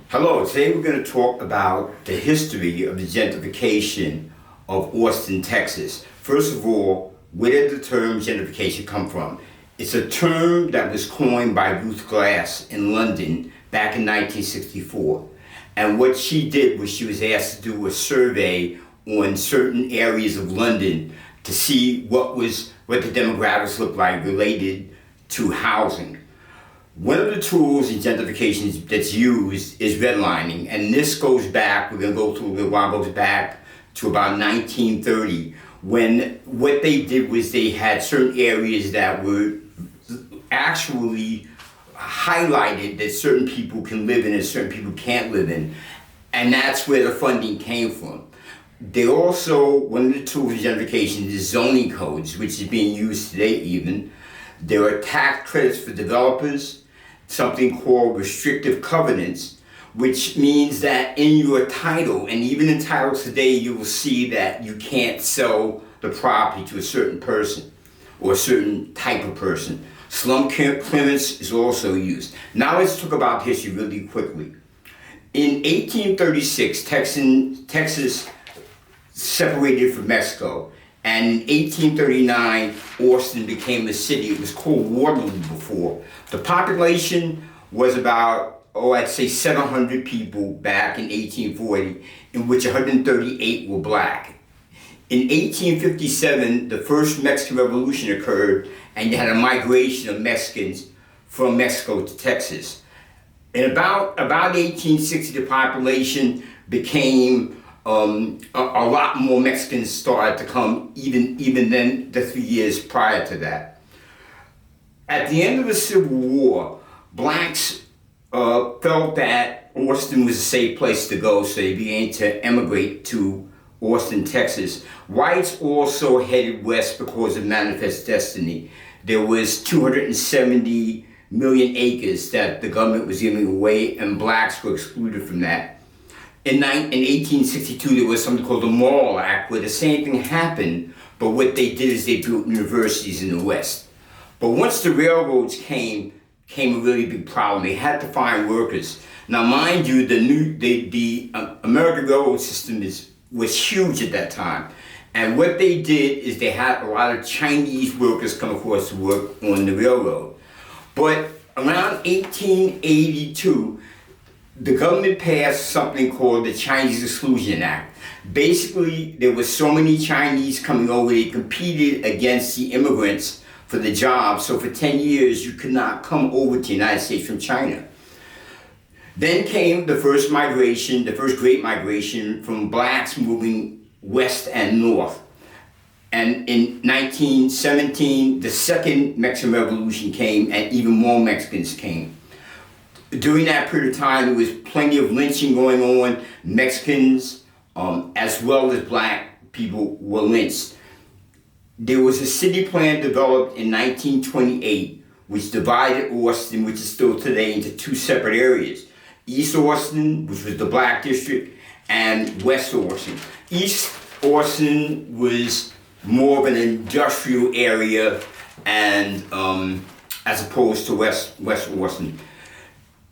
Hello, today we're going to talk about the history of the gentrification of Austin, Texas. First of all, where did the term gentrification come from? It's a term that was coined by Ruth Glass in London back in 1964. And what she did was she was asked to do a survey on certain areas of London to see what the demographics looked like related to housing. One of the tools in gentrification that's used is redlining, and this goes back, we're going to go through a little while, goes back to about 1930, when what they did was they had certain areas that were actually highlighted that certain people can live in and certain people can't live in, and that's where the funding came from. They also, one of the tools in gentrification is zoning codes, which is being used today even. There are tax credits for developers, something called restrictive covenants, which means that in your title, and even in titles today, you will see that you can't sell the property to a certain person or a certain type of person. Slum clearance is also used. Now let's talk about history really quickly. In 1836, Texas separated from Mexico. And in 1839, Austin became a city. It was called Waterloo before. The population was about, I'd say 700 people back in 1840, in which 138 were black. In 1857, the first Mexican Revolution occurred, and you had a migration of Mexicans from Mexico to Texas. In about 1860, the population became a lot more Mexicans started to come even than the 3 years prior to that. At the end of the Civil War, blacks felt that Austin was a safe place to go, so they began to emigrate to Austin, Texas. Whites also headed west because of Manifest Destiny. There was 270 million acres that the government was giving away, and blacks were excluded from that. In 1862, there was something called the Morrill Act, where the same thing happened, but what they did is they built universities in the West. But once the railroads came a really big problem. They had to find workers. Now, mind you, the American railroad system was huge at that time. And what they did is they had a lot of Chinese workers come across to work on the railroad. But around 1882, the government passed something called the Chinese Exclusion Act. Basically, there were so many Chinese coming over, they competed against the immigrants for the jobs. So for 10 years, you could not come over to the United States from China. Then came the first migration, the first great migration from blacks moving west and north. And in 1917, the second Mexican Revolution came and even more Mexicans came. During that period of time, there was plenty of lynching going on. Mexicans, as well as black people, were lynched. There was a city plan developed in 1928, which divided Austin, which is still today, into two separate areas. East Austin, which was the black district, and West Austin. East Austin was more of an industrial area, and as opposed to West Austin.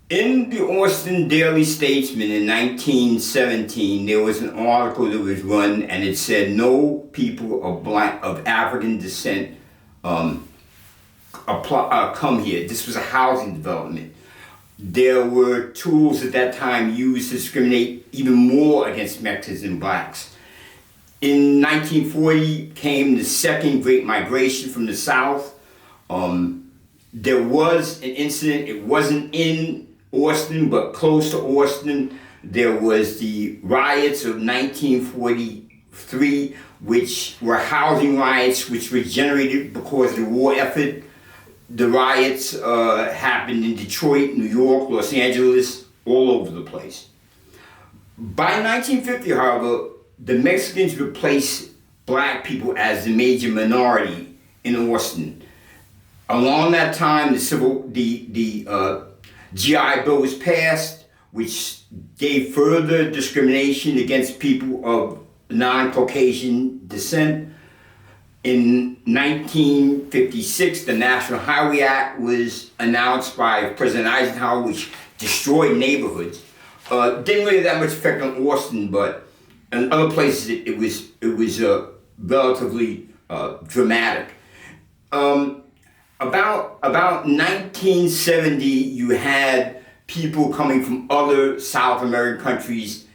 In the Austin Daily Statesman in 1917, there was an article that was run, and it said no people of African descent come here. This was a housing development. There were tools at that time used to discriminate even more against Mexicans and blacks. In 1940 came the second Great Migration from the South. There was an incident, it wasn't in Austin, but close to Austin. There was the riots of 1943, which were housing riots, which were generated because of the war effort. The riots happened in Detroit, New York, Los Angeles, all over the place. By 1950, however, the Mexicans replaced black people as the major minority in Austin. Along that time, the GI Bill was passed, which gave further discrimination against people of non-Caucasian descent. In 1956, the National Highway Act was announced by President Eisenhower, which destroyed neighborhoods. Didn't really have that much effect on Austin, but in other places it was relatively dramatic. About 1970, you had people coming from other South American countries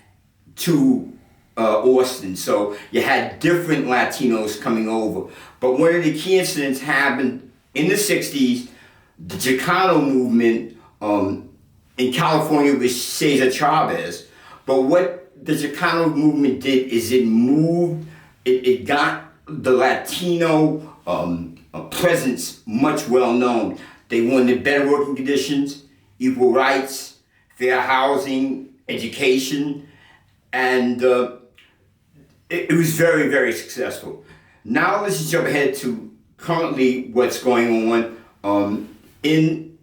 to Austin. So you had different Latinos coming over. But one of the key incidents happened in the 60s, the Chicano Movement in California with Cesar Chavez. But what the Chicano Movement did is it got the Latino presence much well known. They wanted better working conditions, equal rights, fair housing, education, and it was very, very successful. Now let's just jump ahead to currently what's going on. In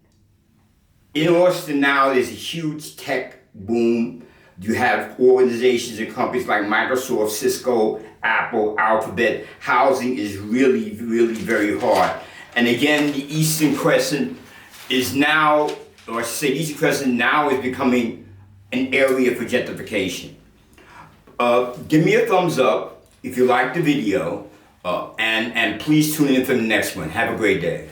Austin now, there's a huge tech boom. You have organizations and companies like Microsoft, Cisco, Apple, Alphabet. Housing is really, really very hard. And again, the Eastern Crescent is now, or I should say, the Eastern Crescent now is becoming an area for gentrification. Give me a thumbs up if you like the video, and please tune in for the next one. Have a great day.